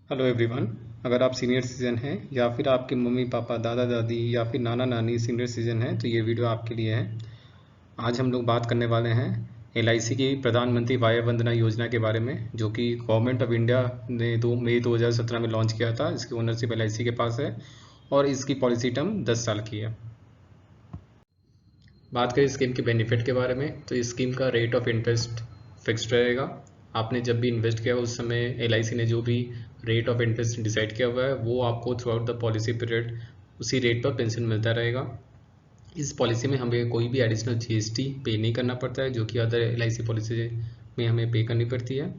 Hello everyone. अगर आप senior citizen हैं या फिर आपके मम्मी पापा दादा दादी या फिर नाना नानी सीनियर सिटीजन हैं तो ये वीडियो आपके लिए है। आज हम लोग बात करने वाले हैं एलआईसी की प्रधानमंत्री वय वंदना योजना के बारे में, जो कि गवर्नमेंट ऑफ इंडिया ने मई 2017 में लॉन्च किया था। इसकी ओनरशिप एलआईसी के पास है और इसकी पॉलिसी टर्म 10 साल की है। बात करें स्कीम के बेनिफिट के बारे में तो इस स्कीम का रेट ऑफ इंटरेस्ट फिक्स्ड रहेगा। आपने जब भी इन्वेस्ट किया उस समय एलआईसी ने जो भी रेट ऑफ इंटरेस्ट डिसाइड किया हुआ है वो आपको through out the policy period उसी रेट पर पेंशन मिलता रहेगा। इस पॉलिसी में हमें कोई भी एडिशनल जीएसटी पे नहीं करना पड़ता है, जो कि अदर एलआईसी पॉलिसी में हमें पे करनी पड़ती है।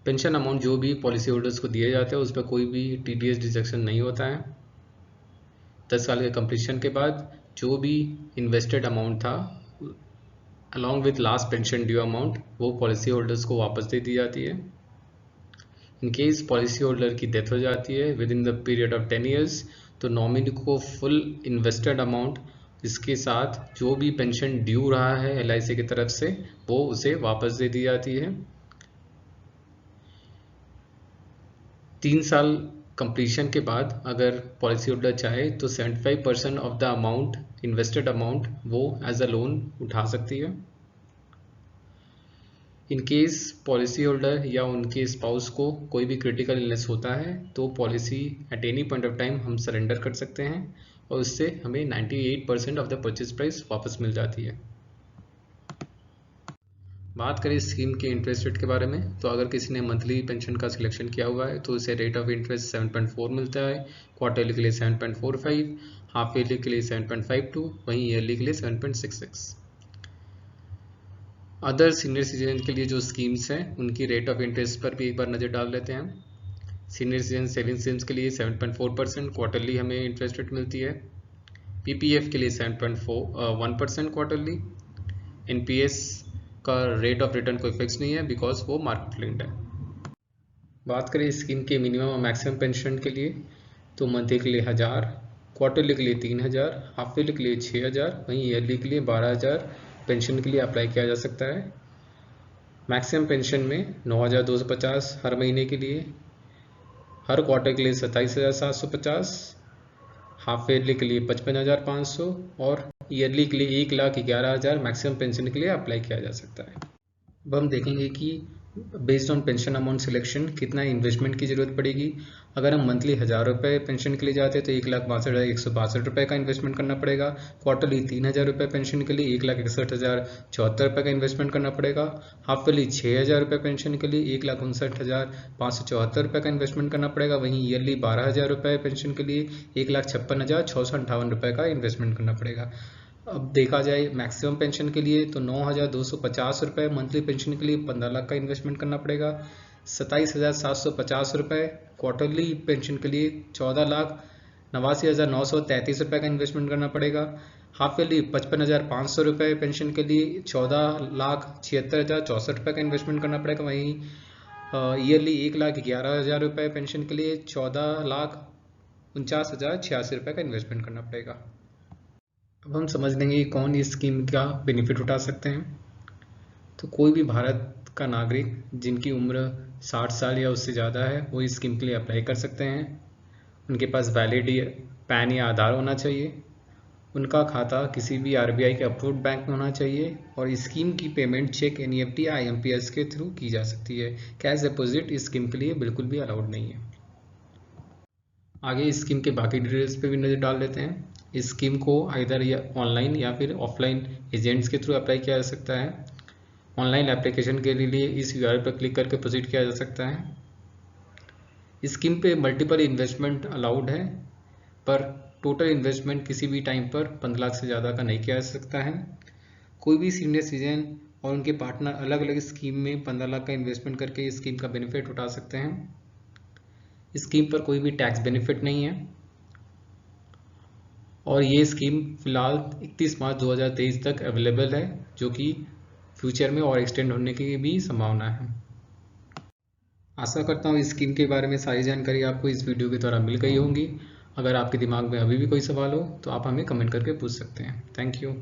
पेंशन अमाउंट जो भी पॉलिसी होल्डर्स को दिए जाते हैं उस पर कोई भी टीडीएस डिडक्शन नहीं होता है। 10 साल के कंप्लीशन के बाद जो भी इन्वेस्टेड अमाउंट था along with last pension due amount वो पॉलिसी होल्डर्स को वापस दे दी जाती है। इन केस पॉलिसी होल्डर की डेथ हो जाती है with in the period of 10 years तो नॉमिनी को फुल इन्वेस्टेड अमाउंट इसके साथ जो भी पेंशन ड्यू रहा है एलआईसी की तरफ से वो उसे वापस दे दी जाती है। 3 साल कंप्लीशन के बाद अगर पॉलिसी होल्डर चाहे तो 75% of the amount invested amount वो एज अ लोन उठा सकती है। इन केस पॉलिसी होल्डर या उनके स्पाउस को कोई भी क्रिटिकल इलनेस होता है तो policy at any point of time हम सरेंडर कर सकते हैं और उससे हमें 98% ऑफ द परचेज प्राइस वापस मिल जाती है। बात करें स्कीम के इंटरेस्ट रेट के बारे में तो अगर किसी ने मंथली पेंशन का सिलेक्शन किया हुआ है तो उसे रेट ऑफ इंटरेस्ट 7.4 मिलता है, क्वार्टरली के लिए 7.45, हाफ ईयरली के लिए 7.52, वहीं ईयरली के लिए 7.66। अदर सीनियर सिटीजन के लिए जो स्कीम्स हैं उनकी रेट ऑफ इंटरेस्ट पर भी एक बार नज़र डाल लेते हैं। सीनियर सिटीजन सेविंग स्कीम्स के लिए 7.4% क्वार्टरली हमें इंटरेस्ट रेट मिलती है। पीपीएफ के लिए 7.1% क्वार्टरली। एनपीएस का रेट ऑफ रिटर्न कोई फिक्स नहीं है बिकॉज वो मार्केट लिंक्ड है। बात करें इस स्कीम के मिनिमम और मैक्सिमम पेंशन के लिए तो मंथली के लिए 1000, क्वार्टरली के लिए 3000, हाफ ईयरली के लिए 6000, वहीं ईयरली के लिए 12000 पेंशन के लिए अप्लाई किया जा सकता है। मैक्सिमम पेंशन में 9250 हर महीने के लिए, हर क्वार्टर के लिए 27750, हाफ ईयरली के लिए 55,500 और ईयरली के लिए 1,11,000 मैक्सिमम पेंशन के लिए अप्लाई किया जा सकता है। अब हम देखेंगे कि based on pension amount selection कितना इन्वेस्टमेंट की जरूरत पड़ेगी। अगर हम मंथली 1000 रुपये पेंशन के लिए जाते हैं तो 1,62,162 रुपये का इन्वेस्टमेंट करना पड़ेगा। क्वार्टरली 3000 रुपये पेंशन के लिए 1,61,074 रुपये का इन्वेस्टमेंट करना पड़ेगा। हाफ ईयरली 6000 रुपये पेंशन के लिए 1,59,574 रुपये का इन्वेस्टमेंट करना पड़ेगा। वहीं ईयरली 12,000 रुपये पेंशन के लिए 1,56,658 रुपये का इन्वेस्टमेंट करना पड़ेगा। अब देखा जाए मैक्सिमम पेंशन के लिए तो 9,250 रुपये, मंथली पेंशन के लिए 15 लाख का इन्वेस्टमेंट करना पड़ेगा। 27,750 रुपये क्वार्टरली पेंशन के लिए 14,89,933 रुपये का इन्वेस्टमेंट करना पड़ेगा। हाफ ईयरली 55,500 रुपये पेंशन के लिए 14,76,064 रुपये का इन्वेस्टमेंट करना पड़ेगा। वहीं ईयरली 1,11,000 रुपये पेंशन के लिए 14,49,086 रुपये का इन्वेस्टमेंट करना पड़ेगा। अब हम समझ लेंगे कि कौन इस स्कीम का बेनिफिट उठा सकते हैं। तो कोई भी भारत का नागरिक जिनकी उम्र 60 साल या उससे ज़्यादा है वो इस स्कीम के लिए अप्लाई कर सकते हैं। उनके पास वैलिड पैन या आधार होना चाहिए, उनका खाता किसी भी आरबीआई के अप्रूव्ड बैंक में होना चाहिए और इस स्कीम की पेमेंट चेक, एनईएफटी या आईएमपीएस के थ्रू की जा सकती है। कैश डिपॉजिट इस स्कीम के लिए बिल्कुल भी अलाउड नहीं है। आगे इस स्कीम के बाकी डिटेल्स पे भी नज़र डाल लेते हैं। इस स्कीम को आइदर या ऑनलाइन या फिर ऑफलाइन एजेंट्स के थ्रू अप्लाई किया जा सकता है। ऑनलाइन एप्लीकेशन के लिए इस यूआरएल पर क्लिक करके प्रोसीड किया जा सकता है। इस स्कीम पे मल्टीपल इन्वेस्टमेंट अलाउड है पर टोटल इन्वेस्टमेंट किसी भी टाइम पर 15 लाख से ज़्यादा का नहीं किया जा सकता है। कोई भी सीनियर सिटीजन और उनके पार्टनर अलग अलग स्कीम में 15 लाख का इन्वेस्टमेंट करके इस स्कीम का बेनिफिट उठा सकते हैं। इस स्कीम पर कोई भी टैक्स बेनिफिट नहीं है और ये स्कीम फिलहाल 31 मार्च 2023 तक अवेलेबल है, जो कि फ्यूचर में और एक्सटेंड होने की भी संभावना है। आशा करता हूँ इस स्कीम के बारे में सारी जानकारी आपको इस वीडियो के द्वारा मिल गई होंगी। अगर आपके दिमाग में अभी भी कोई सवाल हो तो आप हमें कमेंट करके पूछ सकते हैं। Thank you.